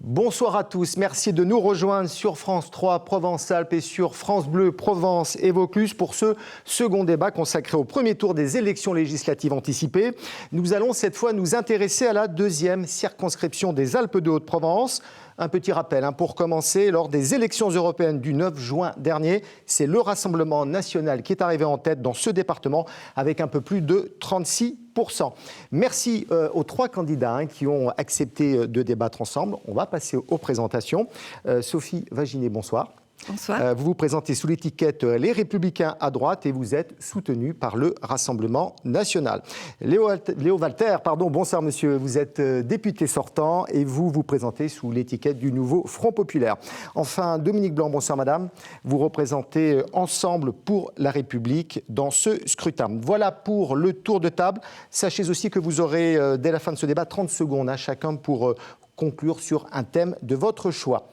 Bonsoir à tous, merci de nous rejoindre sur France 3 Provence-Alpes et sur France Bleu Provence et Vaucluse pour ce second débat consacré au premier tour des élections législatives anticipées. Nous allons cette fois nous intéresser à la deuxième circonscription des Alpes de Haute-Provence. Un petit rappel pour commencer, lors des élections européennes du 9 juin dernier, c'est le Rassemblement national qui est arrivé en tête dans ce département avec un peu plus de 36%. Merci aux trois candidats qui ont accepté de débattre ensemble. On va passer aux présentations. Sophie Vaginet, bonsoir. Bonsoir. Vous vous présentez sous l'étiquette Les Républicains à droite et vous êtes soutenu par le Rassemblement national. Léo Walter, bonsoir monsieur, vous êtes député sortant et vous vous présentez sous l'étiquette du Nouveau Front Populaire. Enfin, Dominique Blanc, bonsoir madame, vous représentez Ensemble pour la République dans ce scrutin. Voilà pour le tour de table. Sachez aussi que vous aurez, dès la fin de ce débat, 30 secondes à chacun pour conclure sur un thème de votre choix.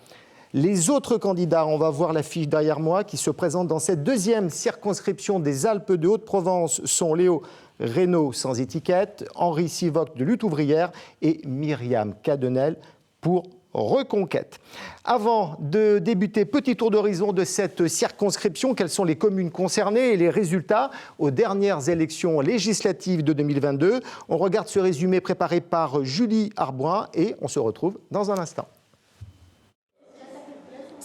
Les autres candidats, on va voir l'affiche derrière moi, qui se présentent dans cette deuxième circonscription des Alpes de Haute-Provence sont Léo Reynaud sans étiquette, Henri Sivoc de Lutte ouvrière et Myriam Cadenel pour Reconquête. Avant de débuter, petit tour d'horizon de cette circonscription, quelles sont les communes concernées et les résultats aux dernières élections législatives de 2022. On regarde ce résumé préparé par Julie Arboin et on se retrouve dans un instant.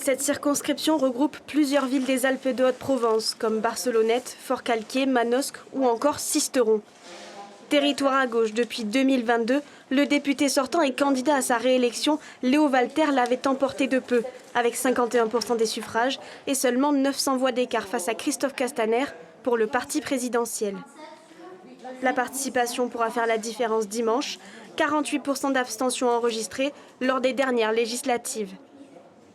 Cette circonscription regroupe plusieurs villes des Alpes de Haute-Provence, comme Barcelonnette, Forcalquier, Manosque ou encore Sisteron. Territoire à gauche depuis 2022, le député sortant et candidat à sa réélection, Léo Walter, l'avait emporté de peu, avec 51% des suffrages et seulement 900 voix d'écart face à Christophe Castaner pour le parti présidentiel. La participation pourra faire la différence dimanche, 48% d'abstention enregistrée lors des dernières législatives.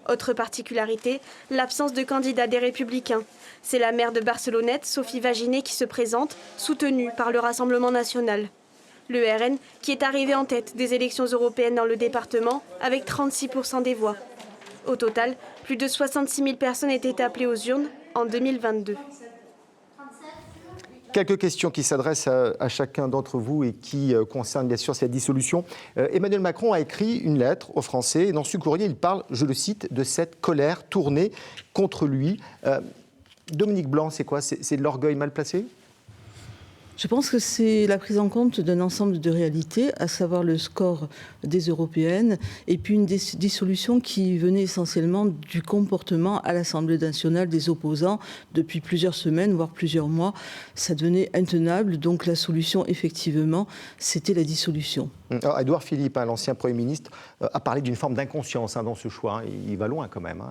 Autre particularité, l'absence de candidat des Républicains. C'est la maire de Barcelonnette, Sophie Vaginet, qui se présente, soutenue par le Rassemblement national. Le RN, qui est arrivé en tête des élections européennes dans le département, avec 36% des voix. Au total, plus de 66 000 personnes étaient appelées aux urnes en 2022. Quelques questions qui s'adressent à chacun d'entre vous et qui concernent bien sûr cette dissolution. Emmanuel Macron a écrit une lettre aux Français et dans ce courrier, il parle, je le cite, de cette colère tournée contre lui. Dominique Blanc, c'est quoi ? C'est de l'orgueil mal placé ? Je pense que c'est la prise en compte d'un ensemble de réalités, à savoir le score des européennes, et puis une dissolution qui venait essentiellement du comportement à l'Assemblée nationale des opposants depuis plusieurs semaines, voire plusieurs mois. Ça devenait intenable, donc la solution, effectivement, c'était la dissolution. Alors, Édouard Philippe, l'ancien Premier ministre, a parlé d'une forme d'inconscience dans ce choix. Il va loin quand même.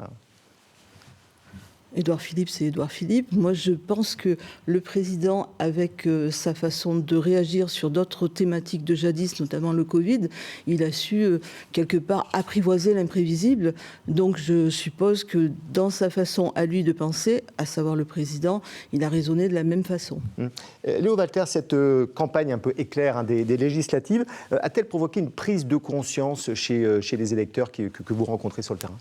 Édouard Philippe, c'est Édouard Philippe. Moi, je pense que le président, avec sa façon de réagir sur d'autres thématiques de jadis, notamment le Covid, il a su, quelque part, apprivoiser l'imprévisible. Donc, je suppose que dans sa façon à lui de penser, à savoir le président, il a raisonné de la même façon. Léo Walter, cette campagne un peu éclair des législatives, a-t-elle provoqué une prise de conscience chez les électeurs que vous rencontrez sur le terrain ?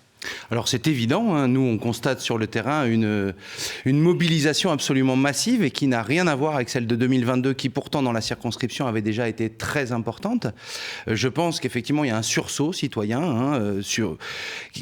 Alors c'est évident, nous on constate sur le terrain une mobilisation absolument massive et qui n'a rien à voir avec celle de 2022 qui pourtant dans la circonscription avait déjà été très importante. Je pense qu'effectivement il y a un sursaut citoyen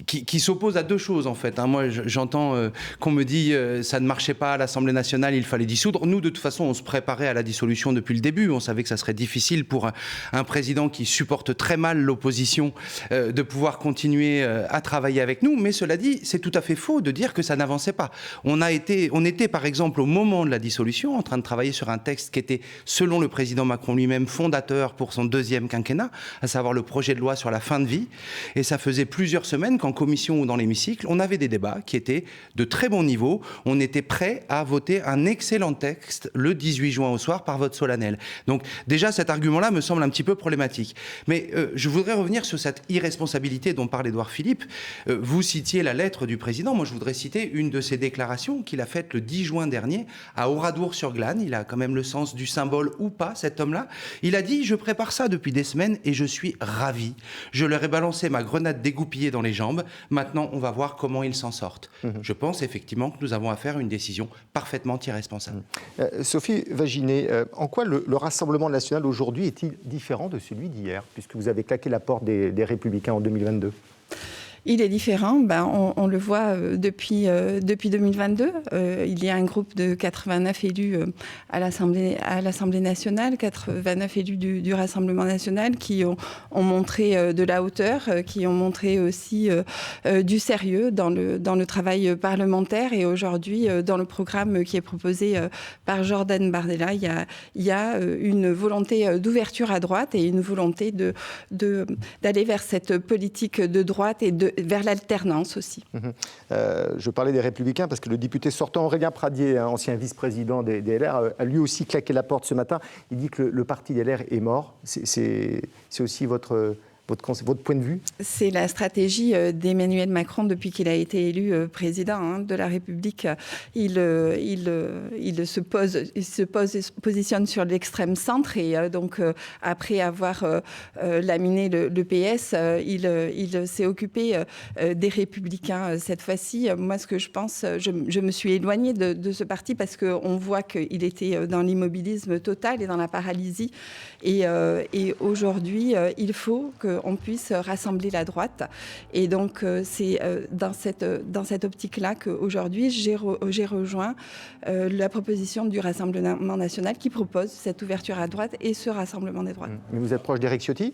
qui s'oppose à deux choses en fait. Moi j'entends qu'on me dit ça ne marchait pas à l'Assemblée nationale, il fallait dissoudre. Nous de toute façon on se préparait à la dissolution depuis le début, on savait que ça serait difficile pour un président qui supporte très mal l'opposition de pouvoir continuer à travailler avec nous, mais cela dit, c'est tout à fait faux de dire que ça n'avançait pas. On était par exemple au moment de la dissolution en train de travailler sur un texte qui était, selon le président Macron lui-même, fondateur pour son deuxième quinquennat, à savoir le projet de loi sur la fin de vie. Et ça faisait plusieurs semaines qu'en commission ou dans l'hémicycle, on avait des débats qui étaient de très bon niveau. On était prêt à voter un excellent texte le 18 juin au soir par vote solennel. Donc déjà, cet argument-là me semble un petit peu problématique. Mais je voudrais revenir sur cette irresponsabilité dont parle Édouard Philippe. Vous Vous citiez la lettre du président. Moi, je voudrais citer une de ses déclarations qu'il a faite le 10 juin dernier à Oradour-sur-Glane. Il a quand même le sens du symbole ou pas, cet homme-là. Il a dit « Je prépare ça depuis des semaines et je suis ravi. Je leur ai balancé ma grenade dégoupillée dans les jambes. Maintenant, on va voir comment ils s'en sortent. » Je pense effectivement que nous avons affaire à une décision parfaitement irresponsable. Sophie Vaginet, en quoi le Rassemblement national aujourd'hui est-il différent de celui d'hier, puisque vous avez claqué la porte des Républicains en 2022 ? Il est différent, on le voit depuis 2022. Il y a un groupe de 89 élus à l'Assemblée nationale, 89 élus du Rassemblement national qui ont montré de la hauteur, qui ont montré aussi du sérieux dans le travail parlementaire. Et aujourd'hui, dans le programme qui est proposé par Jordan Bardella, il y a une volonté d'ouverture à droite et une volonté d'aller vers cette politique de droite et vers l'alternance aussi. Je parlais des Républicains parce que le député sortant Aurélien Pradié, ancien vice-président des LR, a lui aussi claqué la porte ce matin. Il dit que le parti des LR est mort. C'est aussi votre point de vue? C'est la stratégie d'Emmanuel Macron depuis qu'il a été élu président de la République. Il se positionne sur l'extrême centre et donc après avoir laminé le PS, il s'est occupé des Républicains cette fois-ci. Moi, ce que je pense, je me suis éloignée de ce parti parce qu'on voit qu'il était dans l'immobilisme total et dans la paralysie. Et aujourd'hui, il faut qu'on puisse rassembler la droite. Et donc, c'est dans cette optique-là qu'aujourd'hui, j'ai rejoint la proposition du Rassemblement national qui propose cette ouverture à droite et ce rassemblement des droites. Mais vous êtes proche d'Éric Ciotti ?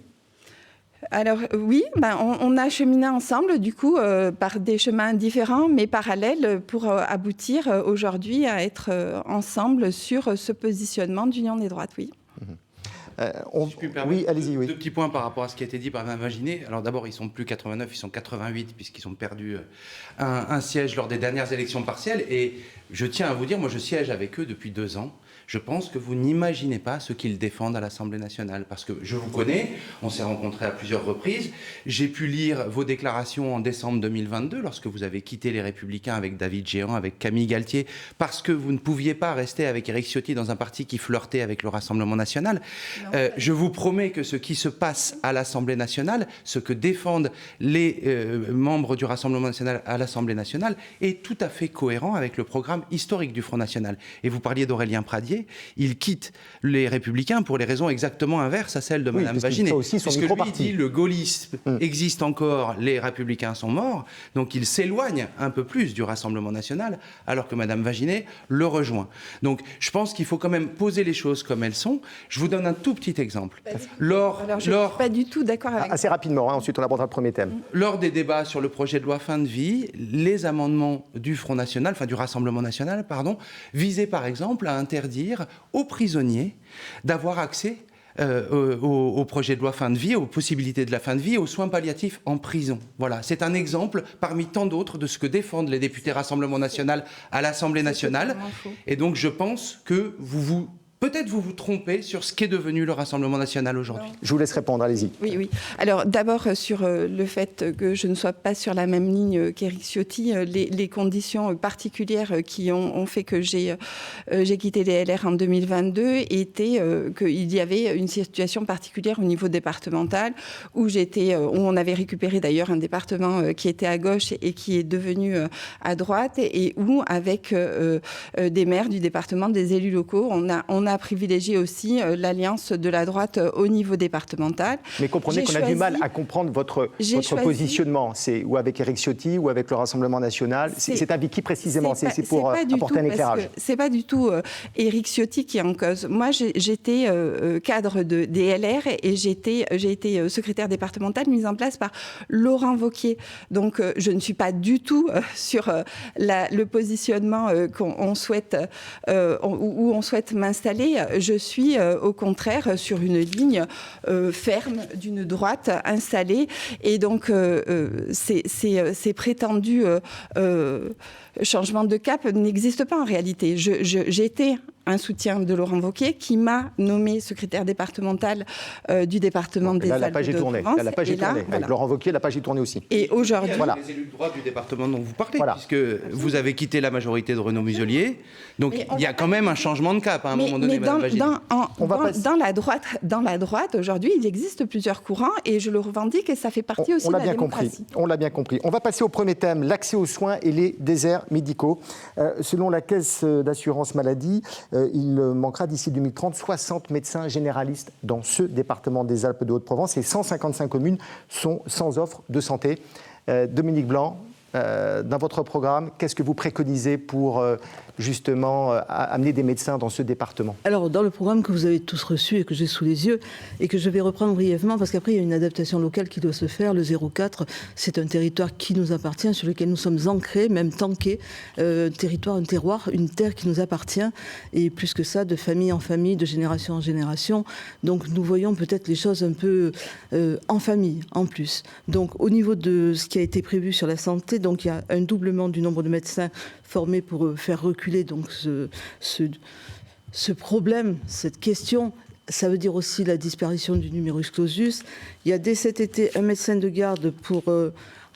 Alors oui, on a cheminé ensemble, du coup, par des chemins différents, mais parallèles, pour aboutir aujourd'hui à être ensemble sur ce positionnement d'union des droites, oui. Si je puis me permettre, oui, allez-y, oui. Deux petits points par rapport à ce qui a été dit par Mme Vaginet. Alors d'abord, ils ne sont plus 89, ils sont 88, puisqu'ils ont perdu un siège lors des dernières élections partielles. Et je tiens à vous dire, moi je siège avec eux depuis 2 ans. Je pense que vous n'imaginez pas ce qu'ils défendent à l'Assemblée nationale. Parce que je vous connais, on s'est rencontrés à plusieurs reprises. J'ai pu lire vos déclarations en décembre 2022, lorsque vous avez quitté les Républicains avec David Géant, avec Camille Galtier, parce que vous ne pouviez pas rester avec Éric Ciotti dans un parti qui flirtait avec le Rassemblement national. Je vous promets que ce qui se passe à l'Assemblée nationale, ce que défendent les membres du Rassemblement national à l'Assemblée nationale, est tout à fait cohérent avec le programme historique du Front national. Et vous parliez d'Aurélien Pradié. Il quitte les Républicains pour les raisons exactement inverses à celles de Mme Vaginet. Puisque lui dit le gaullisme existe encore, les Républicains sont morts, donc il s'éloigne un peu plus du Rassemblement national, alors que Mme Vaginet le rejoint. Donc je pense qu'il faut quand même poser les choses comme elles sont. Je vous donne un tout petit exemple. Alors je ne suis pas du tout d'accord avec... Assez rapidement, ensuite on abordera le premier thème. Lors des débats sur le projet de loi fin de vie, les amendements du Front national, enfin du Rassemblement national, pardon, visaient par exemple à interdire aux prisonniers d'avoir accès au projet de loi fin de vie, aux possibilités de la fin de vie, aux soins palliatifs en prison. Voilà, c'est un exemple parmi tant d'autres de ce que défendent les députés Rassemblement national à l'Assemblée nationale. Et donc je pense que peut-être vous vous trompez sur ce qu'est devenu le Rassemblement national aujourd'hui. Je vous laisse répondre, allez-y. Oui. Alors d'abord sur le fait que je ne sois pas sur la même ligne qu'Éric Ciotti, les conditions particulières qui ont fait que j'ai quitté les LR en 2022 étaient qu'il y avait une situation particulière au niveau départemental où on avait récupéré d'ailleurs un département qui était à gauche et qui est devenu à droite et où avec des maires du département, des élus locaux, on a privilégié aussi l'alliance de la droite au niveau départemental. Mais comprenez qu'on a du mal à comprendre votre positionnement. C'est ou avec Éric Ciotti ou avec le Rassemblement national. C'est avec qui précisément? C'est pour apporter un éclairage. C'est pas du tout Éric Ciotti qui est en cause. Moi, j'étais cadre des LR et j'ai été secrétaire départementale mise en place par Laurent Wauquiez. Donc, je ne suis pas du tout sur le positionnement qu'on souhaite où on souhaite m'installer. Je suis au contraire sur une ligne ferme d'une droite installée et donc ces prétendus changements de cap n'existent pas en réalité. J'étais un soutien de Laurent Wauquiez, qui m'a nommée secrétaire départementale du département des Alpes-de-Haute-Provence. La page est tournée. Avec Laurent Wauquiez, la page est tournée aussi. Et aujourd'hui... Il y a les élus de droite du département dont vous parlez, puisque vous avez quitté la majorité de Renaud Muselier. Donc il y a quand même un changement de cap à un moment donné, Madame Vagili. Dans la droite, aujourd'hui, il existe plusieurs courants et je le revendique et ça fait partie aussi de la démocratie. On l'a bien compris. On va passer au premier thème, l'accès aux soins et les déserts médicaux. Selon la Caisse d'assurance maladie, il manquera d'ici 2030 60 médecins généralistes dans ce département des Alpes-de-Haute-Provence et 155 communes sont sans offre de santé. Dominique Blanc, dans votre programme, qu'est-ce que vous préconisez pour justement amener des médecins dans ce département? Alors, dans le programme que vous avez tous reçu et que j'ai sous les yeux et que je vais reprendre brièvement, parce qu'après, il y a une adaptation locale qui doit se faire. Le 04, c'est un territoire qui nous appartient, sur lequel nous sommes ancrés, même tankés. Territoire, un terroir, une terre qui nous appartient. Et plus que ça, de famille en famille, de génération en génération. Donc, nous voyons peut-être les choses un peu en famille, en plus. Donc, au niveau de ce qui a été prévu sur la santé, donc il y a un doublement du nombre de médecins formés pour faire reculer donc ce problème, cette question. Ça veut dire aussi la disparition du numerus clausus. Il y a dès cet été un médecin de garde pour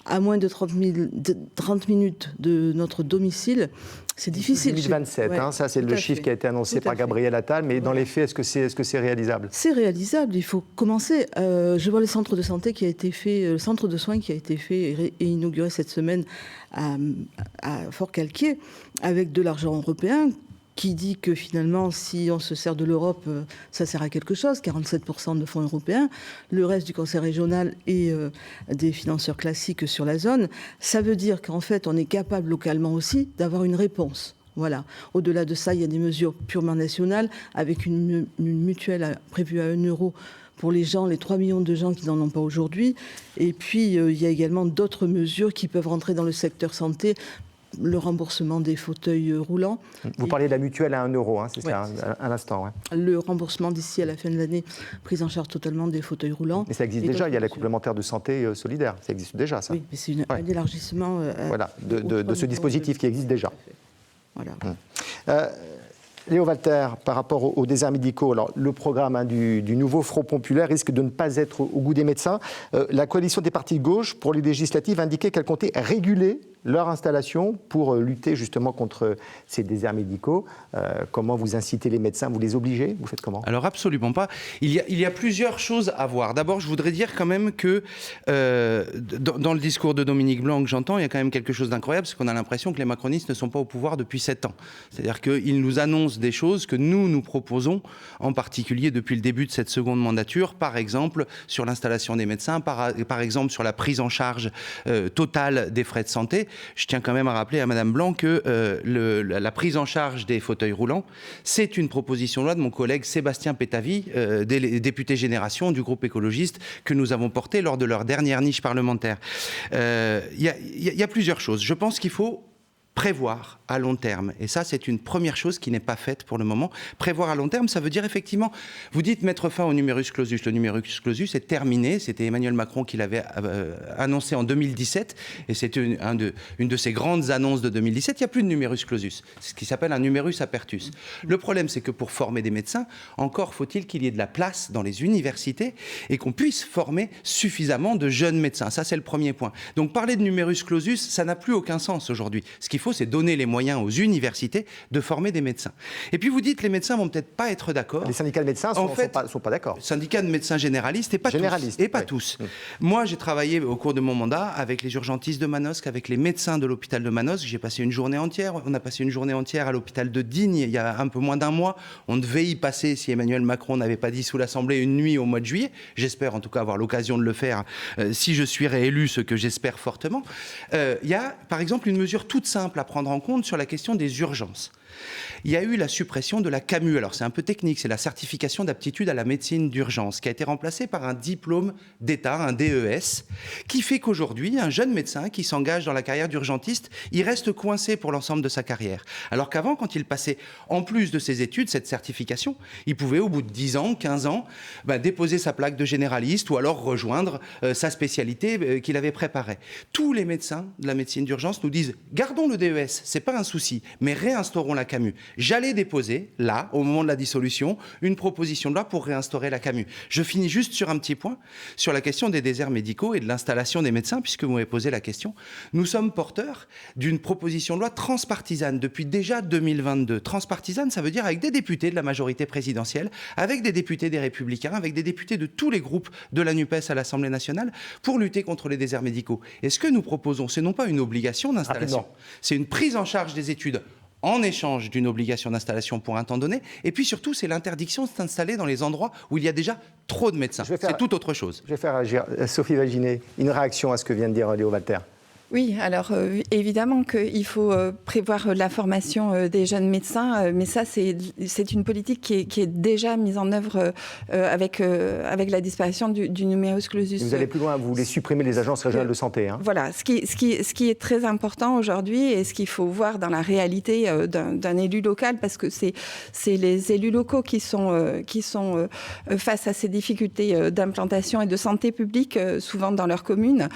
à moins de 30 minutes de notre domicile. C'est difficile. 2027, ça c'est le chiffre qui a été annoncé par Gabriel Attal, mais dans les faits, est-ce que c'est réalisable? C'est réalisable, il faut commencer. Je vois le centre de santé qui a été fait, le centre de soins qui a été fait et inauguré cette semaine à Fort-Calquier avec de l'argent européen, qui dit que finalement, si on se sert de l'Europe, ça sert à quelque chose, 47% de fonds européens, le reste du conseil régional et des financeurs classiques sur la zone. Ça veut dire qu'en fait, on est capable localement aussi d'avoir une réponse. Voilà. Au-delà de ça, il y a des mesures purement nationales, avec une mutuelle prévue à 1 euro pour les gens, les 3 millions de gens qui n'en ont pas aujourd'hui. Et puis, il y a également d'autres mesures qui peuvent rentrer dans le secteur santé, le remboursement des fauteuils roulants. Vous parlez de la mutuelle à 1 euro, c'est ça, à l'instant. Le remboursement d'ici à la fin de l'année, prise en charge totalement des fauteuils roulants. Mais ça existe déjà, il y a la complémentaire de santé solidaire, ça existe déjà, ça. Oui, mais c'est un élargissement... de ce dispositif qui existe déjà. Voilà. Léo Walter, par rapport aux déserts médicaux, alors, le programme du nouveau Front populaire risque de ne pas être au goût des médecins. La coalition des partis de gauche, pour les législatives, indiquait qu'elle comptait réguler leur installation pour lutter justement contre ces déserts médicaux. Comment vous incitez les médecins? Vous les obligez? Vous faites comment? Alors absolument pas. Il y a plusieurs choses à voir. D'abord, je voudrais dire quand même que dans le discours de Dominique Blanc que j'entends, il y a quand même quelque chose d'incroyable, c'est qu'on a l'impression que les macronistes ne sont pas au pouvoir depuis 7 ans. C'est-à-dire qu'ils nous annoncent des choses que nous proposons, en particulier depuis le début de cette seconde mandature, par exemple sur l'installation des médecins, par exemple sur la prise en charge totale des frais de santé. Je tiens quand même à rappeler à Madame Blanc que la prise en charge des fauteuils roulants, c'est une proposition de loi de mon collègue Sébastien Pétavy, député Génération du groupe écologiste, que nous avons porté lors de leur dernière niche parlementaire. Il y a plusieurs choses. Je pense qu'il faut prévoir à long terme. Et ça, c'est une première chose qui n'est pas faite pour le moment. Prévoir à long terme, ça veut dire effectivement, vous dites mettre fin au numerus clausus. Le numerus clausus est terminé. C'était Emmanuel Macron qui l'avait annoncé en 2017. Et c'était une de ses grandes annonces de 2017. Il n'y a plus de numerus clausus. C'est ce qui s'appelle un numerus apertus. Le problème, c'est que pour former des médecins, encore faut-il qu'il y ait de la place dans les universités et qu'on puisse former suffisamment de jeunes médecins. Ça, c'est le premier point. Donc, parler de numerus clausus, ça n'a plus aucun sens aujourd'hui. Ce qu'il faut, c'est donner les moyens aux universités de former des médecins. Et puis vous dites, les médecins vont peut-être pas être d'accord. Les syndicats de médecins sont pas d'accord. Syndicats de médecins généralistes et pas tous. Moi, j'ai travaillé au cours de mon mandat avec les urgentistes de Manosque, avec les médecins de l'hôpital de Manosque. J'ai passé une journée entière. On a passé une journée entière à l'hôpital de Digne il y a un peu moins d'un mois. On devait y passer, si Emmanuel Macron n'avait pas dit sous l'Assemblée, une nuit au mois de juillet. J'espère en tout cas avoir l'occasion de le faire si je suis réélu, ce que j'espère fortement. Il y a par exemple une mesure toute simple à prendre en compte sur la question des urgences. Il y a eu la suppression de la CAMU. Alors c'est un peu technique, c'est la certification d'aptitude à la médecine d'urgence qui a été remplacée par un diplôme d'État, un DES, qui fait qu'aujourd'hui, un jeune médecin qui s'engage dans la carrière d'urgentiste, il reste coincé pour l'ensemble de sa carrière. Alors qu'avant, quand il passait, en plus de ses études, cette certification, il pouvait, au bout de 10 ans, 15 ans, déposer sa plaque de généraliste ou alors rejoindre sa spécialité qu'il avait préparée. Tous les médecins de la médecine d'urgence nous disent, gardons le DES, c'est pas un souci, mais réinstaurons la la CAMU. J'allais déposer, là, au moment de la dissolution, une proposition de loi pour réinstaurer la CAMU. Je finis juste sur un petit point, sur la question des déserts médicaux et de l'installation des médecins, puisque vous m'avez posé la question. Nous sommes porteurs d'une proposition de loi transpartisane depuis déjà 2022. Transpartisane, ça veut dire avec des députés de la majorité présidentielle, avec des députés des Républicains, avec des députés de tous les groupes de la NUPES à l'Assemblée nationale, pour lutter contre les déserts médicaux. Et ce que nous proposons, c'est non pas une obligation d'installation, c'est une prise en charge des études en échange d'une obligation d'installation pour un temps donné. Et puis surtout, c'est l'interdiction de s'installer dans les endroits où il y a déjà trop de médecins. C'est tout autre chose. Je vais faire agir Sophie Vaginet, une réaction à ce que vient de dire Léo Walter. Oui, alors évidemment qu'il faut prévoir la formation des jeunes médecins, mais ça c'est une politique qui est déjà mise en œuvre avec la disparition du numerus clausus. Vous allez plus loin, vous voulez supprimer les agences régionales de santé. Hein. Voilà, ce qui est très important aujourd'hui et ce qu'il faut voir dans la réalité d'un élu local, parce que c'est les élus locaux qui sont face à ces difficultés d'implantation et de santé publique, souvent dans leur commune.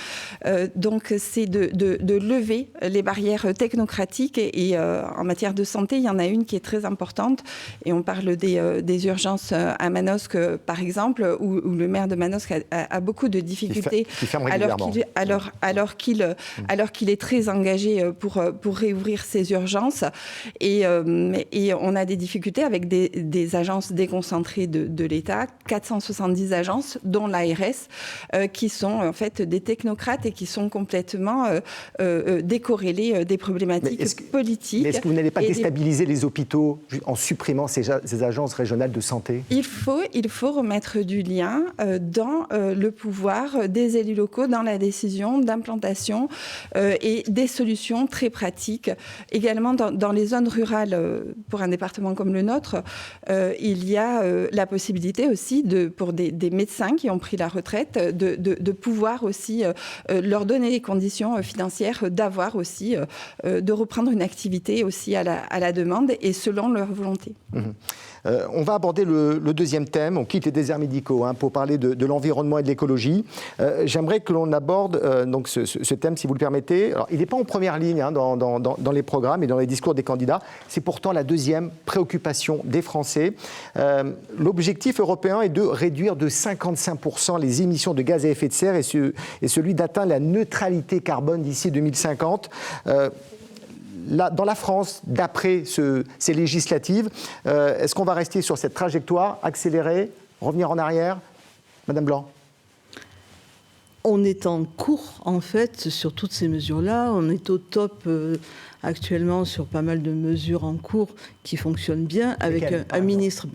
Donc c'est de lever les barrières technocratiques et en matière de santé, il y en a une qui est très importante et on parle des urgences à Manosque par exemple, où le maire de Manosque a beaucoup de difficultés alors qu'il est très engagé pour réouvrir ces urgences et on a des difficultés avec des agences déconcentrées de l'État, 470 agences dont l'ARS qui sont en fait des technocrates et qui sont complètement décorrélés des problématiques politiques. Mais est-ce que vous n'allez pas déstabiliser les hôpitaux en supprimant ces agences régionales de santé ? Il faut remettre du lien dans le pouvoir des élus locaux, dans la décision d'implantation et des solutions très pratiques. Également dans les zones rurales, pour un département comme le nôtre, il y a la possibilité aussi pour des médecins qui ont pris la retraite de pouvoir aussi leur donner les conditions financières d'avoir aussi, de reprendre une activité aussi à la demande et selon leur volonté. On va aborder le deuxième thème, on quitte les déserts médicaux pour parler de l'environnement et de l'écologie. J'aimerais que l'on aborde donc ce thème, si vous le permettez. Alors, il n'est pas en première ligne dans les programmes et dans les discours des candidats. C'est pourtant la deuxième préoccupation des Français. L'objectif européen est de réduire de 55% les émissions de gaz à effet de serre et celui d'atteindre la neutralité carbone d'ici 2050. Dans la France, d'après ces législatives, est-ce qu'on va rester sur cette trajectoire, accélérer, revenir en arrière ? Madame Blanc ? On est en cours, en fait, sur toutes ces mesures-là. On est au top actuellement sur pas mal de mesures en cours qui fonctionnent bien, avec un ministre,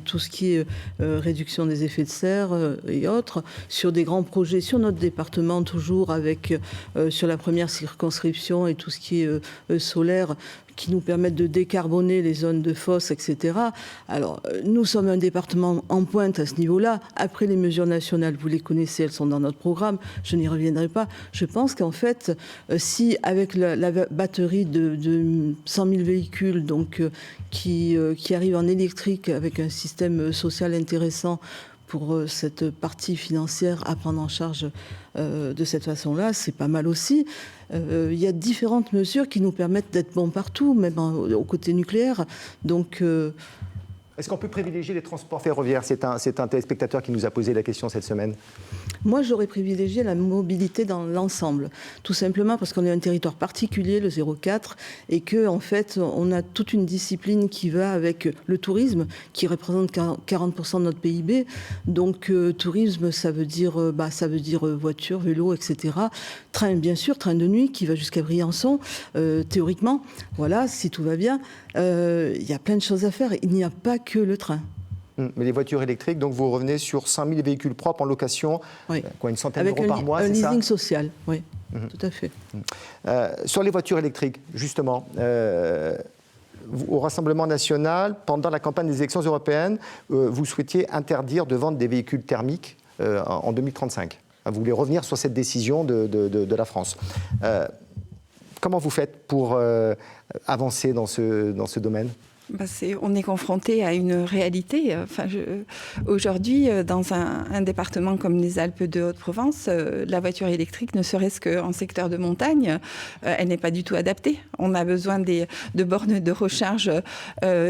tout ce qui est réduction des effets de serre et autres, sur des grands projets, sur notre département toujours, avec sur la première circonscription et tout ce qui est solaire, qui nous permettent de décarboner les zones de fosse, etc. Alors, nous sommes un département en pointe à ce niveau-là. Après, les mesures nationales, vous les connaissez, elles sont dans notre programme, je n'y reviendrai pas. Je pense qu'en fait, si avec la batterie de 100 000 véhicules donc, qui arrivent en électrique avec un système social intéressant pour cette partie financière à prendre en charge de cette façon-là, c'est pas mal aussi. Il y a différentes mesures qui nous permettent d'être bons partout, même au côté nucléaire. Donc, est-ce qu'on peut privilégier les transports ferroviaires ? C'est un téléspectateur qui nous a posé la question cette semaine. Moi, j'aurais privilégié la mobilité dans l'ensemble, tout simplement parce qu'on est un territoire particulier, le 04, et que en fait, on a toute une discipline qui va avec le tourisme, qui représente 40% de notre PIB. Donc, tourisme, ça veut dire voiture, vélo, etc. Train, bien sûr, train de nuit qui va jusqu'à Briançon, théoriquement. Voilà, si tout va bien. Il y a plein de choses à faire. Il n'y a pas que le train. Mais les voitures électriques, donc vous revenez sur 5 000 véhicules propres en location, oui. Une centaine d'euros par mois, c'est ça ? Un leasing social, oui, tout à fait. Sur les voitures électriques, justement, au Rassemblement national, pendant la campagne des élections européennes, vous souhaitiez interdire de vendre des véhicules thermiques en 2035. Vous voulez revenir sur cette décision de la France. Comment vous faites pour avancer dans ce domaine ? On est confronté à une réalité. Aujourd'hui, dans un département comme les Alpes de Haute-Provence, la voiture électrique, ne serait-ce qu'en secteur de montagne, elle n'est pas du tout adaptée. On a besoin de bornes de recharge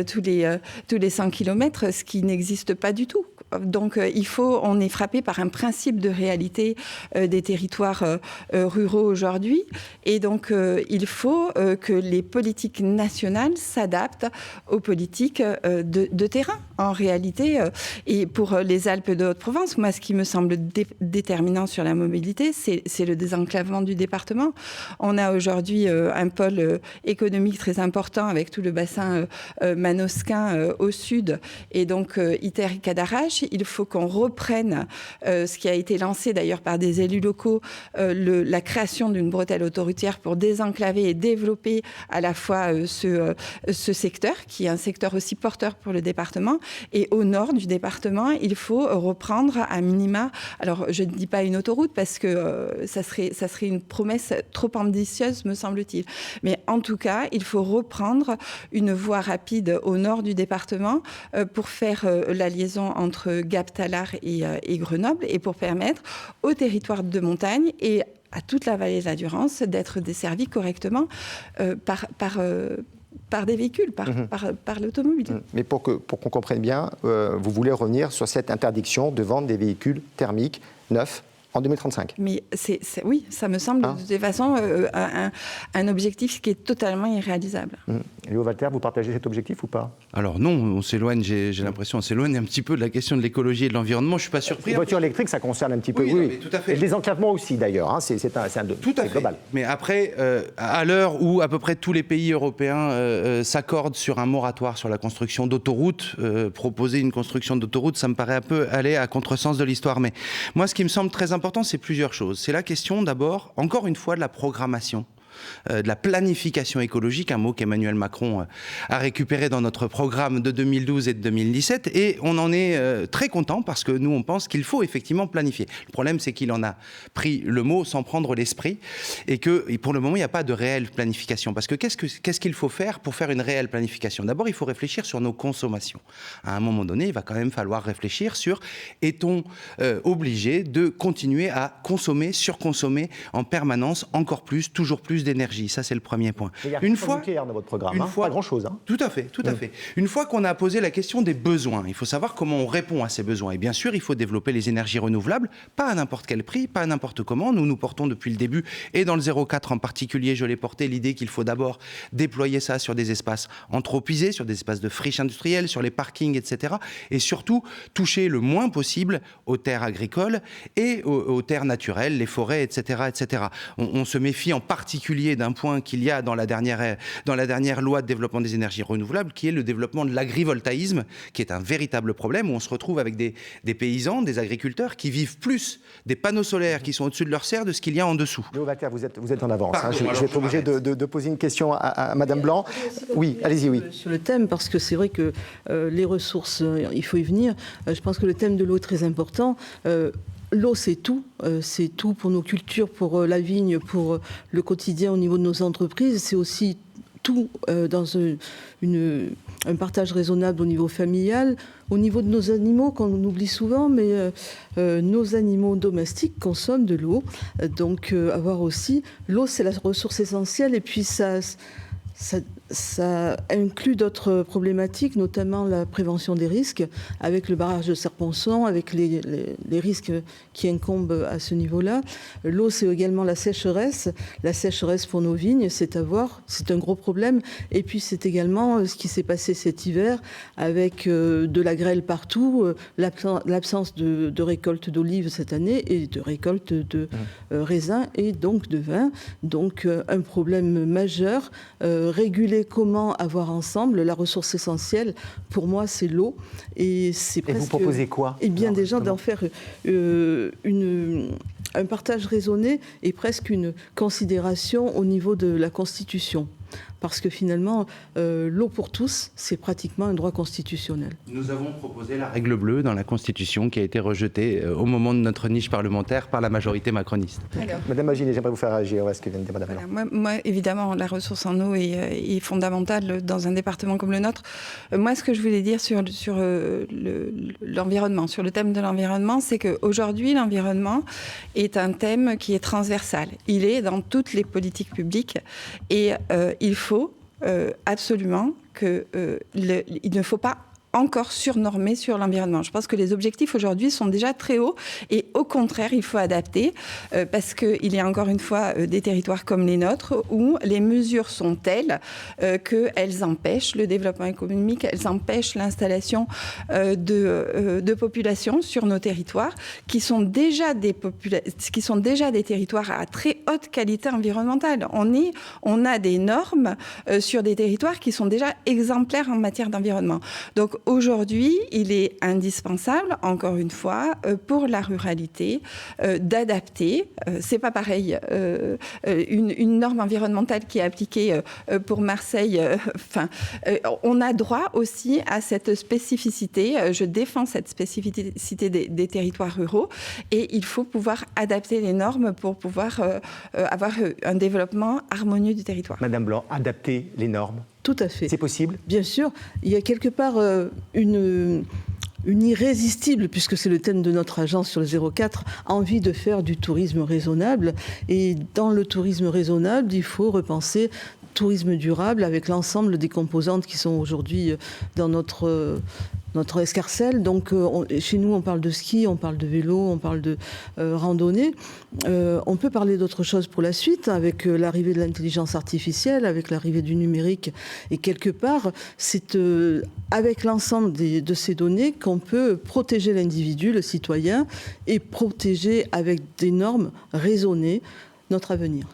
tous les 100 km, ce qui n'existe pas du tout. Donc, on est frappé par un principe de réalité des territoires ruraux aujourd'hui. Et donc, il faut que les politiques nationales s'adaptent aux politiques de terrain, en réalité. Et pour les Alpes de Haute-Provence, moi, ce qui me semble déterminant sur la mobilité, c'est le désenclavement du département. On a aujourd'hui un pôle économique très important avec tout le bassin manosquin au sud, et donc Iter et Cadarache. Il faut qu'on reprenne ce qui a été lancé d'ailleurs par des élus locaux, la création d'une bretelle autoroutière pour désenclaver et développer à la fois ce secteur, qui est un secteur aussi porteur pour le département. Et au nord du département, il faut reprendre à minima, alors je ne dis pas une autoroute parce que ça serait une promesse trop ambitieuse, me semble-t-il. Mais en tout cas, il faut reprendre une voie rapide au nord du département pour faire la liaison entre Gap-Tallard et Grenoble, et pour permettre aux territoires de montagne et à toute la vallée de la Durance d'être desservis correctement par des véhicules, par l'automobile. Mais pour qu'on comprenne bien, vous voulez revenir sur cette interdiction de vendre des véhicules thermiques neufs en 2035. Mais oui, ça me semble de toute façon un objectif qui est totalement irréalisable. Léo Walter, vous partagez cet objectif ou pas? Alors non, on s'éloigne, j'ai l'impression, on s'éloigne un petit peu de la question de l'écologie et de l'environnement. Je ne suis pas surpris. Les voitures électriques, ça concerne un petit peu, oui. Tout à fait. Et le désenclavement aussi, d'ailleurs, hein, c'est global. Mais après, à l'heure où à peu près tous les pays européens s'accordent sur un moratoire sur la construction d'autoroutes, proposer une construction d'autoroutes, ça me paraît un peu aller à contresens de l'histoire. Mais moi, ce qui me semble très important, c'est plusieurs choses. C'est la question d'abord, encore une fois, de la programmation, de la planification écologique, un mot qu'Emmanuel Macron a récupéré dans notre programme de 2012 et de 2017, et on en est très content parce que nous on pense qu'il faut effectivement planifier. Le problème c'est qu'il en a pris le mot sans prendre l'esprit, et que pour le moment il n'y a pas de réelle planification, parce que qu'est-ce qu'il faut faire pour faire une réelle planification? D'abord il faut réfléchir sur nos consommations. À un moment donné il va quand même falloir réfléchir sur, est-on obligé de continuer à consommer, surconsommer en permanence encore plus, toujours plus d'énergie. Ça, c'est le premier point. Il y a nucléaire dans votre programme, pas grand-chose. Tout à fait, tout à fait. Une fois qu'on a posé la question des besoins, il faut savoir comment on répond à ces besoins. Et bien sûr, il faut développer les énergies renouvelables, pas à n'importe quel prix, pas à n'importe comment. Nous portons depuis le début, et dans le 04 en particulier, je l'ai porté, l'idée qu'il faut d'abord déployer ça sur des espaces anthropisés, sur des espaces de friches industrielles, sur les parkings, etc. Et surtout, toucher le moins possible aux terres agricoles et aux terres naturelles, les forêts, etc. etc. On se méfie en particulier d'un point qu'il y a dans la dernière loi de développement des énergies renouvelables, qui est le développement de l'agrivoltaïsme, qui est un véritable problème, où on se retrouve avec des paysans, des agriculteurs qui vivent plus des panneaux solaires qui sont au-dessus de leur serre de ce qu'il y a en dessous. Léo Walter, vous êtes en avance. Je vais être obligé de poser une question à Madame Blanc. Oui, allez-y, oui. Sur le thème, parce que c'est vrai que les ressources, il faut y venir. Je pense que le thème de l'eau est très important. L'eau, c'est tout pour nos cultures, pour la vigne, pour le quotidien au niveau de nos entreprises. C'est aussi tout dans un partage raisonnable au niveau familial, au niveau de nos animaux, qu'on oublie souvent, mais nos animaux domestiques consomment de l'eau. Donc, avoir aussi, l'eau, c'est la ressource essentielle, et puis ça inclut d'autres problématiques, notamment la prévention des risques, avec le barrage de Serre-Ponçon, avec les risques qui incombent à ce niveau-là. L'eau, c'est également la sécheresse. La sécheresse pour nos vignes, c'est un gros problème. Et puis, c'est également ce qui s'est passé cet hiver, avec de la grêle partout, l'absence de récolte d'olives cette année, et de récolte de raisins et donc de vin. Donc, un problème majeur. Réguler comment avoir ensemble la ressource essentielle, pour moi, c'est l'eau. Et vous proposez quoi? Eh bien, déjà, d'en faire un partage raisonné et presque une considération au niveau de la Constitution. parce que finalement, l'eau pour tous, c'est pratiquement un droit constitutionnel. Nous avons proposé la règle bleue dans la Constitution qui a été rejetée au moment de notre niche parlementaire par la majorité macroniste. Alors, Madame Maginet, j'aimerais vous faire réagir à ce que vient de dire Madame Blanc. moi, évidemment, la ressource en eau est fondamentale dans un département comme le nôtre. Moi, ce que je voulais dire sur l'environnement, sur le thème de l'environnement, c'est qu'aujourd'hui, l'environnement est un thème qui est transversal. Il est dans toutes les politiques publiques et il faut absolument il ne faut pas encore surnormé sur l'environnement. Je pense que les objectifs aujourd'hui sont déjà très hauts et au contraire, il faut adapter parce qu'il y a encore une fois des territoires comme les nôtres où les mesures sont telles qu'elles empêchent le développement économique, elles empêchent l'installation de populations sur nos territoires qui sont déjà des territoires à très haute qualité environnementale. On a des normes sur des territoires qui sont déjà exemplaires en matière d'environnement. Donc aujourd'hui, il est indispensable, encore une fois, pour la ruralité, d'adapter. C'est pas pareil. Une norme environnementale qui est appliquée pour Marseille. On a droit aussi à cette spécificité. Je défends cette spécificité des territoires ruraux, et il faut pouvoir adapter les normes pour pouvoir avoir un développement harmonieux du territoire. Madame Blanc, adapter les normes. Tout à fait. C'est possible ? Bien sûr. Il y a quelque part une irrésistible, puisque c'est le thème de notre agence sur le 04, envie de faire du tourisme raisonnable. Et dans le tourisme raisonnable, il faut repenser tourisme durable avec l'ensemble des composantes qui sont aujourd'hui dans notre escarcelle. Donc chez nous, on parle de ski, on parle de vélo, on parle de randonnée. On peut parler d'autre chose pour la suite, avec l'arrivée de l'intelligence artificielle, avec l'arrivée du numérique. Et quelque part, c'est avec l'ensemble de ces données qu'on peut protéger l'individu, le citoyen, et protéger avec des normes raisonnées notre avenir.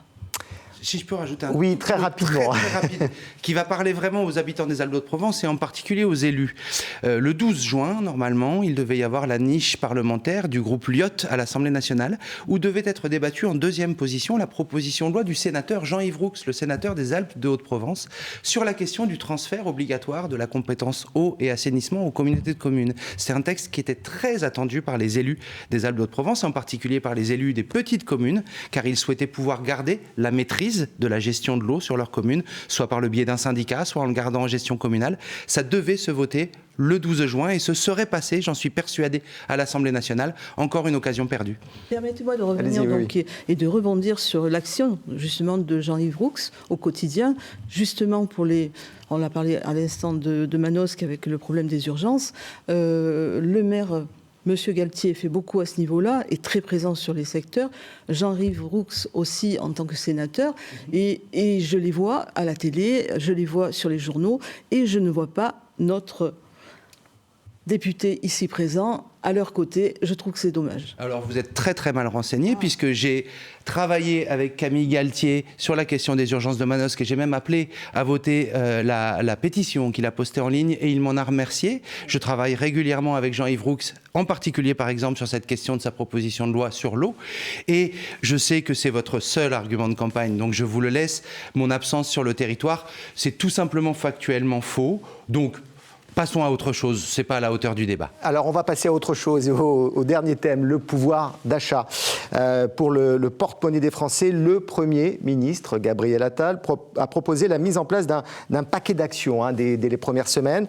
Si je peux rajouter un Oui, très rapidement. Très rapide, qui va parler vraiment aux habitants des Alpes-de-Haute-Provence et en particulier aux élus. Le 12 juin, normalement, il devait y avoir la niche parlementaire du groupe Lyotte à l'Assemblée nationale, où devait être débattue en deuxième position la proposition de loi du sénateur Jean-Yves Roux, le sénateur des Alpes-de-Haute-Provence, sur la question du transfert obligatoire de la compétence eau et assainissement aux communautés de communes. C'est un texte qui était très attendu par les élus des Alpes-de-Haute-Provence, en particulier par les élus des petites communes, car ils souhaitaient pouvoir garder la maîtrise de la gestion de l'eau sur leur commune, soit par le biais d'un syndicat, soit en le gardant en gestion communale. Ça devait se voter le 12 juin et ce serait passé, j'en suis persuadé, à l'Assemblée nationale. Encore une occasion perdue. Permettez-moi de revenir et de rebondir sur l'action justement de Jean-Yves Roux au quotidien, justement pour on a parlé à l'instant de Manosque avec le problème des urgences. Le maire Monsieur Galtier fait beaucoup à ce niveau-là, est très présent sur les secteurs. Jean-Yves Roux aussi en tant que sénateur. Et je les vois à la télé, je les vois sur les journaux, et je ne vois pas notre député ici présent à leur côté. Je trouve que c'est dommage. Alors vous êtes très très mal renseigné puisque j'ai travaillé avec Camille Galtier sur la question des urgences de Manosque et j'ai même appelé à voter la pétition qu'il a postée en ligne et il m'en a remercié. Je travaille régulièrement avec Jean-Yves Roux, en particulier par exemple sur cette question de sa proposition de loi sur l'eau, et je sais que c'est votre seul argument de campagne, donc je vous le laisse. Mon absence sur le territoire, c'est tout simplement factuellement faux, donc passons à autre chose, c'est pas à la hauteur du débat. Alors on va passer à autre chose, au dernier thème, le pouvoir d'achat. Pour le porte-monnaie des Français, le Premier ministre, Gabriel Attal, a proposé la mise en place d'un paquet d'actions dès les premières semaines.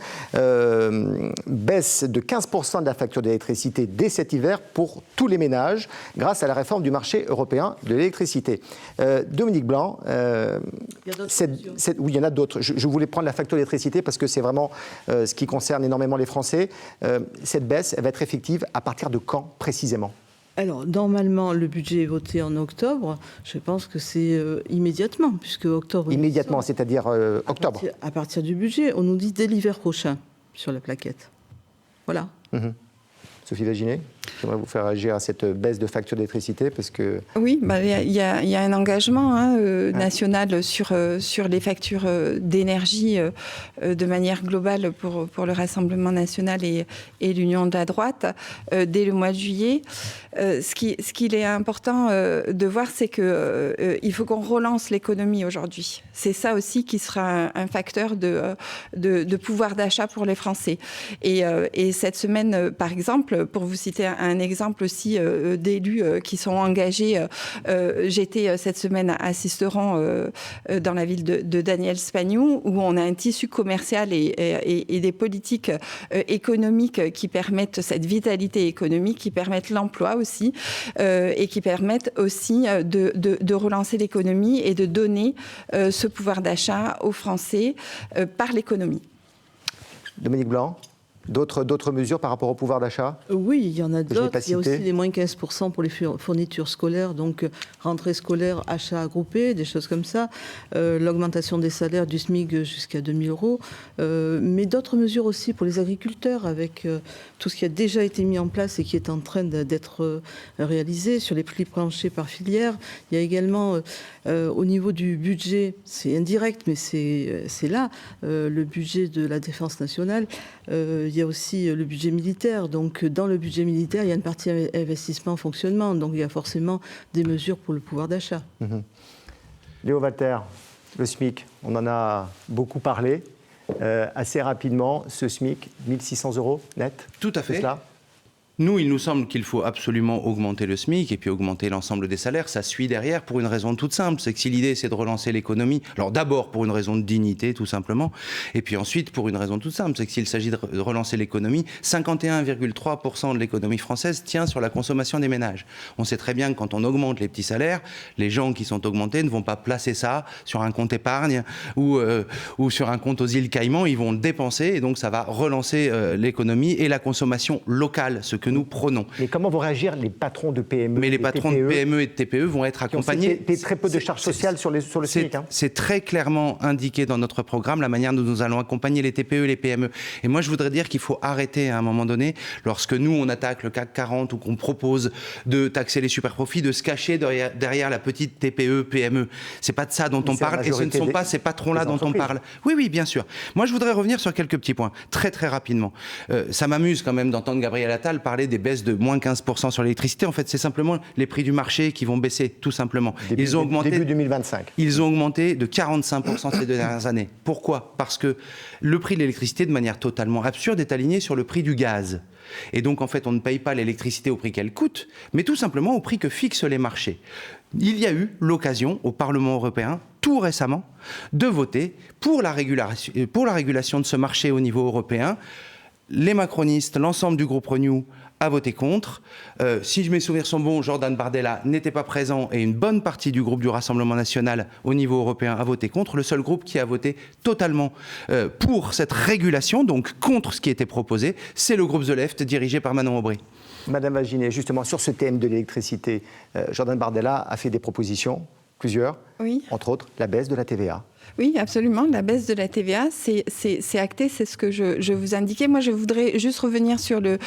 Baisse de 15% de la facture d'électricité dès cet hiver pour tous les ménages, grâce à la réforme du marché européen de l'électricité. Dominique Blanc, il y en a d'autres. Je voulais prendre la facture d'électricité parce que c'est vraiment ce qui concerne énormément les Français. Cette baisse, elle va être effective à partir de quand précisément ? Alors, normalement, le budget est voté en octobre. Je pense que c'est immédiatement, puisque octobre... Immédiatement, c'est-à-dire octobre. À partir du budget. On nous dit dès l'hiver prochain, sur la plaquette. Voilà. Sophie Vaginet ? J'aimerais vous faire réagir à cette baisse de facture d'électricité parce que... Oui, il y a un engagement national sur les factures d'énergie de manière globale pour le Rassemblement national et l'Union de la droite dès le mois de juillet. Ce qu'il est important de voir, c'est qu'il faut qu'on relance l'économie aujourd'hui. C'est ça aussi qui sera un facteur de pouvoir d'achat pour les Français. Et cette semaine, par exemple, pour vous citer un exemple aussi d'élus qui sont engagés, j'étais cette semaine à Sisteron, dans la ville de Daniel Spagnou, où on a un tissu commercial et des politiques économiques qui permettent cette vitalité économique, qui permettent l'emploi aussi, et qui permettent aussi de relancer l'économie et de donner ce pouvoir d'achat aux Français par l'économie. Dominique Blanc, d'autres mesures par rapport au pouvoir d'achat ? Oui, il y en a d'autres. Il y a aussi les moins 15% pour les fournitures scolaires, donc rentrée scolaire, achats groupés, des choses comme ça. L'augmentation des salaires du SMIC jusqu'à 2 000 euros. Mais d'autres mesures aussi pour les agriculteurs, avec tout ce qui a déjà été mis en place et qui est en train d'être réalisé sur les prix planchers par filière. Il y a également, au niveau du budget, c'est indirect, mais c'est là, le budget de la défense nationale. Il y a aussi le budget militaire. Donc, dans le budget militaire, il y a une partie investissement fonctionnement. Donc, il y a forcément des mesures pour le pouvoir d'achat. Léo Walter, le SMIC, on en a beaucoup parlé. Assez rapidement, ce SMIC, 1 600 € net. Tout à fait. C'est cela ? Nous, il nous semble qu'il faut absolument augmenter le SMIC et puis augmenter l'ensemble des salaires. Ça suit derrière pour une raison toute simple. C'est que si l'idée, c'est de relancer l'économie, alors d'abord pour une raison de dignité, tout simplement, et puis ensuite pour une raison toute simple, c'est que s'il s'agit de relancer l'économie, 51,3% de l'économie française tient sur la consommation des ménages. On sait très bien que quand on augmente les petits salaires, les gens qui sont augmentés ne vont pas placer ça sur un compte épargne ou sur un compte aux îles Caïmans. Ils vont le dépenser et donc ça va relancer l'économie et la consommation locale, ce que nous prônons. Mais comment vont réagir les patrons de PME ? Mais les patrons de PME et de TPE vont être accompagnés. Qui ont très peu de charges sociales sur le SMIC. C'est très clairement indiqué dans notre programme la manière dont nous allons accompagner les TPE et les PME. Et moi, je voudrais dire qu'il faut arrêter à un moment donné, lorsque nous, on attaque le CAC 40 ou qu'on propose de taxer les superprofits, de se cacher derrière la petite TPE, PME. C'est pas de ça dont on parle et ce ne sont pas ces patrons-là dont on parle. Oui, oui, bien sûr. Moi, je voudrais revenir sur quelques petits points, très, très rapidement. Ça m'amuse quand même d'entendre Gabriel Attal parler des baisses de moins 15% sur l'électricité. En fait, c'est simplement les prix du marché qui vont baisser, tout simplement. Début 2025. Ils ont augmenté de 45% ces 2 dernières années. Pourquoi ? Parce que le prix de l'électricité, de manière totalement absurde, est aligné sur le prix du gaz. Et donc, en fait, on ne paye pas l'électricité au prix qu'elle coûte, mais tout simplement au prix que fixent les marchés. Il y a eu l'occasion au Parlement européen, tout récemment, de voter pour la régulation de ce marché au niveau européen. Les macronistes, l'ensemble du groupe Renew a voté contre. Si mes souvenirs sont bons, Jordan Bardella n'était pas présent et une bonne partie du groupe du Rassemblement national au niveau européen a voté contre. Le seul groupe qui a voté totalement pour cette régulation, donc contre ce qui était proposé, c'est le groupe The Left dirigé par Manon Aubry. Madame Vaginet, justement sur ce thème de l'électricité, Jordan Bardella a fait des propositions, plusieurs, oui. Entre autres la baisse de la TVA. Oui, absolument. La baisse de la TVA, c'est acté, c'est ce que je vous indiquais. Moi, je voudrais juste revenir sur le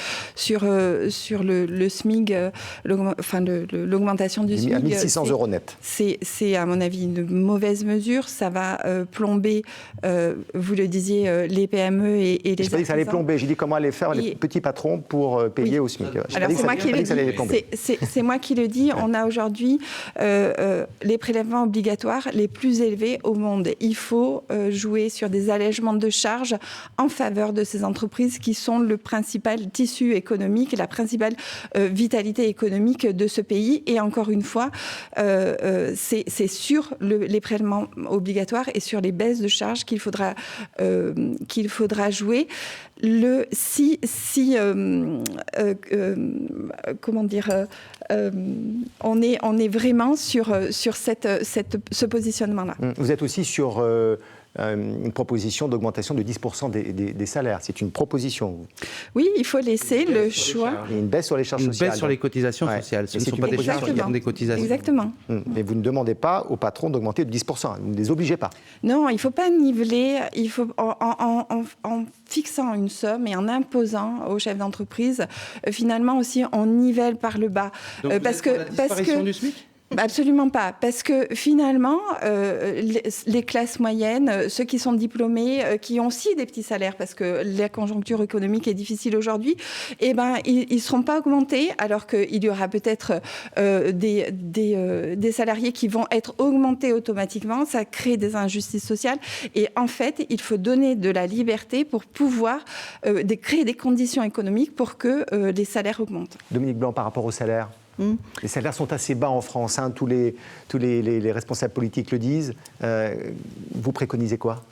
SMIC, l'augmentation du SMIC. À 1 600 € net. C'est, à mon avis, une mauvaise mesure. Ça va plomber, vous le disiez, les PME et les artisans. Je n'ai pas dit que ça allait plomber. J'ai dit comment allaient faire les petits patrons pour payer au SMIC. Alors, c'est moi qui le dis. On a aujourd'hui les prélèvements obligatoires les plus élevés au monde. Il faut jouer sur des allègements de charges en faveur de ces entreprises qui sont le principal tissu économique, la principale vitalité économique de ce pays. Et encore une fois, c'est sur les prélèvements obligatoires et sur les baisses de charges qu'il faudra jouer. On est vraiment sur ce positionnement-là. Vous êtes aussi sur une proposition d'augmentation de 10% des salaires. C'est une proposition. Oui, il faut laisser le choix. Et une baisse sur les charges sociales. Une baisse sur les cotisations sociales. Ce ne sont pas des charges, ce sont des cotisations. Exactement. Mais vous ne demandez pas au patron d'augmenter de 10%. Vous ne les obligez pas. Non, il ne faut pas niveler. Il faut, en fixant une somme et en imposant aux chefs d'entreprise, finalement aussi, on nivelle par le bas. Donc parce que la disparition du SMIC ? Absolument pas, parce que finalement, les classes moyennes, ceux qui sont diplômés, qui ont aussi des petits salaires, parce que la conjoncture économique est difficile aujourd'hui, eh ben, ils ne seront pas augmentés, alors qu'il y aura peut-être des salariés qui vont être augmentés automatiquement. Ça crée des injustices sociales. Et en fait, il faut donner de la liberté pour pouvoir créer des conditions économiques pour que les salaires augmentent. Dominique Blanc, par rapport aux salaires, les salaires sont assez bas en France, hein, tous les responsables politiques le disent. Vous préconisez quoi ?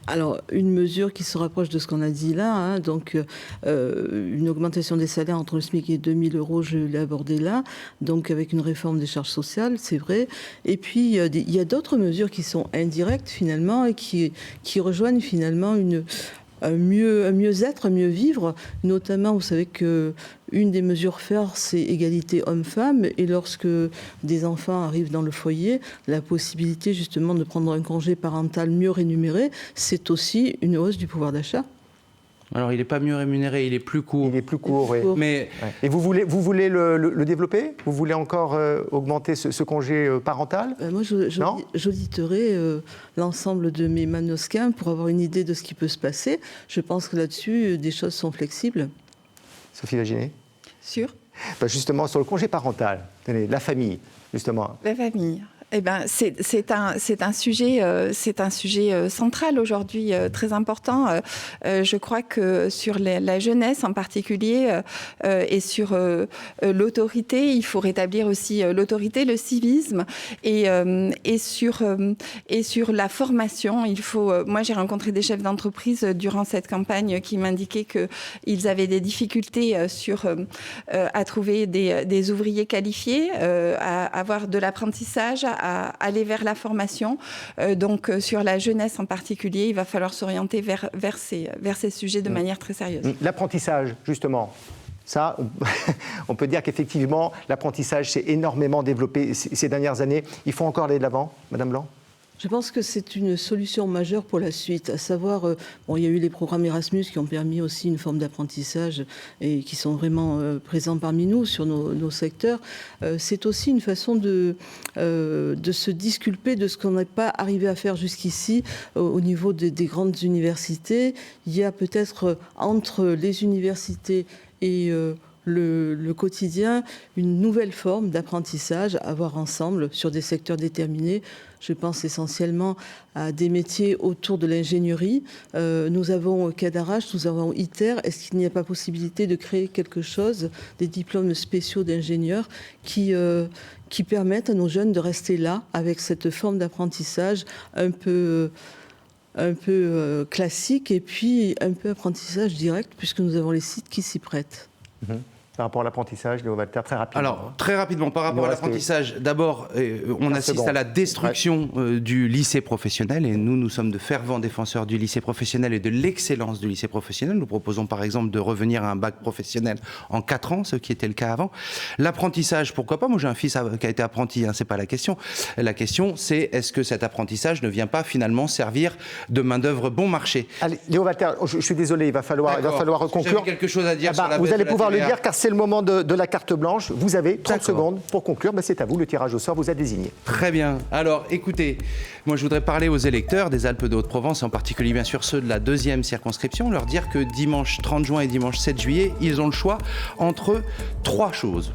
Alors, une mesure qui se rapproche de ce qu'on a dit là, hein, donc une augmentation des salaires entre le SMIC et 2 000 €, je l'ai abordé là, donc avec une réforme des charges sociales, c'est vrai. Et puis, il y a d'autres mesures qui sont indirectes finalement et qui rejoignent finalement un mieux-être, un mieux vivre. Notamment, vous savez qu'une des mesures phares, c'est égalité homme-femme. Et lorsque des enfants arrivent dans le foyer, la possibilité justement de prendre un congé parental mieux rémunéré, c'est aussi une hausse du pouvoir d'achat. Alors, il n'est pas mieux rémunéré, il est plus court. Il est plus court, oui. Mais... Et vous voulez le développer ? Vous voulez encore augmenter ce congé parental ? Moi, j'auditerai l'ensemble de mes manosquins pour avoir une idée de ce qui peut se passer. Je pense que là-dessus, des choses sont flexibles. Sophie Laginet ? Sûr ? Justement, sur le congé parental, la famille, justement. La famille. Eh ben, c'est un sujet central aujourd'hui, très important. Je crois que sur la jeunesse en particulier et sur l'autorité, il faut rétablir aussi l'autorité, le civisme et sur la formation. Moi, j'ai rencontré des chefs d'entreprise durant cette campagne qui m'indiquaient qu'ils avaient des difficultés à trouver des ouvriers qualifiés, à avoir de l'apprentissage, à aller vers la formation. Donc, sur la jeunesse en particulier, il va falloir s'orienter vers ces sujets de manière très sérieuse. L'apprentissage, justement. Ça, on peut dire qu'effectivement, l'apprentissage s'est énormément développé ces dernières années. Il faut encore aller de l'avant, Madame Blanc ? Je pense que c'est une solution majeure pour la suite, à savoir, il y a eu les programmes Erasmus qui ont permis aussi une forme d'apprentissage et qui sont vraiment présents parmi nous sur nos secteurs. C'est aussi une façon de se disculper de ce qu'on n'est pas arrivé à faire jusqu'ici au niveau des grandes universités. Il y a peut-être entre les universités et le quotidien, une nouvelle forme d'apprentissage à voir ensemble sur des secteurs déterminés. Je pense essentiellement à des métiers autour de l'ingénierie. Nous avons Cadarache, nous avons ITER. Est-ce qu'il n'y a pas possibilité de créer quelque chose, des diplômes spéciaux d'ingénieurs qui permettent à nos jeunes de rester là avec cette forme d'apprentissage un peu classique et puis un peu apprentissage direct puisque nous avons les sites qui s'y prêtent. Par rapport à l'apprentissage, Léo Walter, très rapidement. Alors, très rapidement, par rapport à l'apprentissage, d'abord, on assiste à la destruction du lycée professionnel et nous sommes de fervents défenseurs du lycée professionnel et de l'excellence du lycée professionnel. Nous proposons par exemple de revenir à un bac professionnel en 4 ans, ce qui était le cas avant. L'apprentissage, pourquoi pas ? Moi, j'ai un fils qui a été apprenti, c'est pas la question. La question, c'est est-ce que cet apprentissage ne vient pas finalement servir de main-d'œuvre bon marché ? Allez, Léo Walter, je suis désolé, il va falloir conclure. J'avais quelque chose à dire sur la baisse vous allez de la pouvoir TVA. Le dire car c'est le moment de la carte blanche. Vous avez 30 secondes pour conclure. C'est à vous, le tirage au sort vous a désigné. Très bien. Alors, écoutez, moi, je voudrais parler aux électeurs des Alpes de Haute-Provence, en particulier, bien sûr, ceux de la 2e circonscription, leur dire que dimanche 30 juin et dimanche 7 juillet, ils ont le choix entre 3 choses.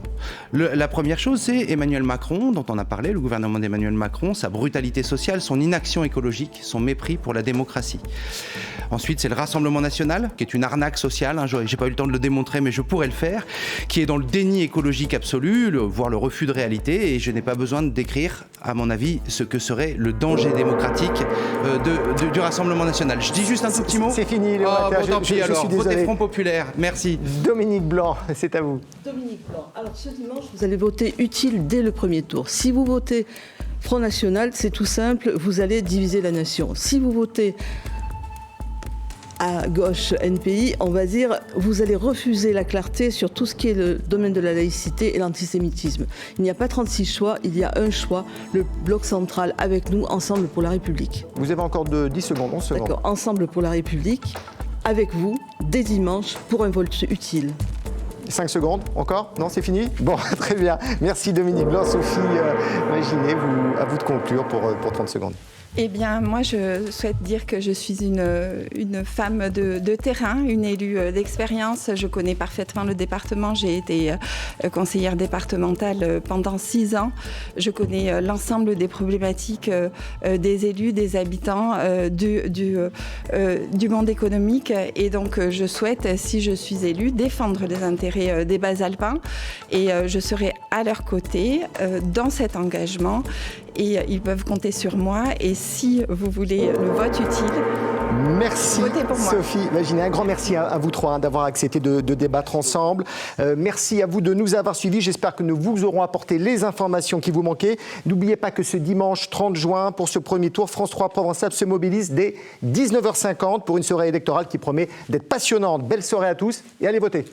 La première chose, c'est Emmanuel Macron, dont on a parlé, le gouvernement d'Emmanuel Macron, sa brutalité sociale, son inaction écologique, son mépris pour la démocratie. Ensuite, c'est le Rassemblement national, qui est une arnaque sociale, j'ai pas eu le temps de le démontrer, mais je pourrais le faire, qui est dans le déni écologique absolu, voire le refus de réalité, et je n'ai pas besoin de décrire, à mon avis, ce que serait le danger démocratique du Rassemblement national. Je dis juste un tout petit mot. C'est fini, Léo Walter. Tant pis alors, votez Front Populaire. Merci. Dominique Blanc, c'est à vous. Dominique Blanc. Alors ce dimanche, vous allez voter utile dès le premier tour. Si vous votez Front National, c'est tout simple, vous allez diviser la nation. Si vous votez à gauche NPI, on va dire, vous allez refuser la clarté sur tout ce qui est le domaine de la laïcité et l'antisémitisme. Il n'y a pas 36 choix, il y a un choix, le bloc central avec nous, Ensemble pour la République. Vous avez encore 10 secondes, 11 secondes. D'accord, Ensemble pour la République, avec vous, dès dimanche, pour un vote utile. 5 secondes, encore? Non, c'est fini? Bon, très bien. Merci Dominique Blanc, Sophie Maginet, à vous de conclure pour 30 secondes. Eh bien, moi, je souhaite dire que je suis une femme de terrain, une élue d'expérience. Je connais parfaitement le département. J'ai été conseillère départementale pendant 6 ans. Je connais l'ensemble des problématiques des élus, des habitants, du monde économique. Et donc, je souhaite, si je suis élue, défendre les intérêts des Bas-Alpins. Et je serai à leur côté dans cet engagement. Et ils peuvent compter sur moi. Et si vous voulez le vote utile, merci votez pour moi. Sophie Maginet. Un grand merci à vous trois d'avoir accepté de débattre ensemble. Merci à vous de nous avoir suivis. J'espère que nous vous aurons apporté les informations qui vous manquaient. N'oubliez pas que ce dimanche 30 juin, pour ce premier tour, France 3 Provence-Alpes se mobilise dès 19h50 pour une soirée électorale qui promet d'être passionnante. Belle soirée à tous et allez voter.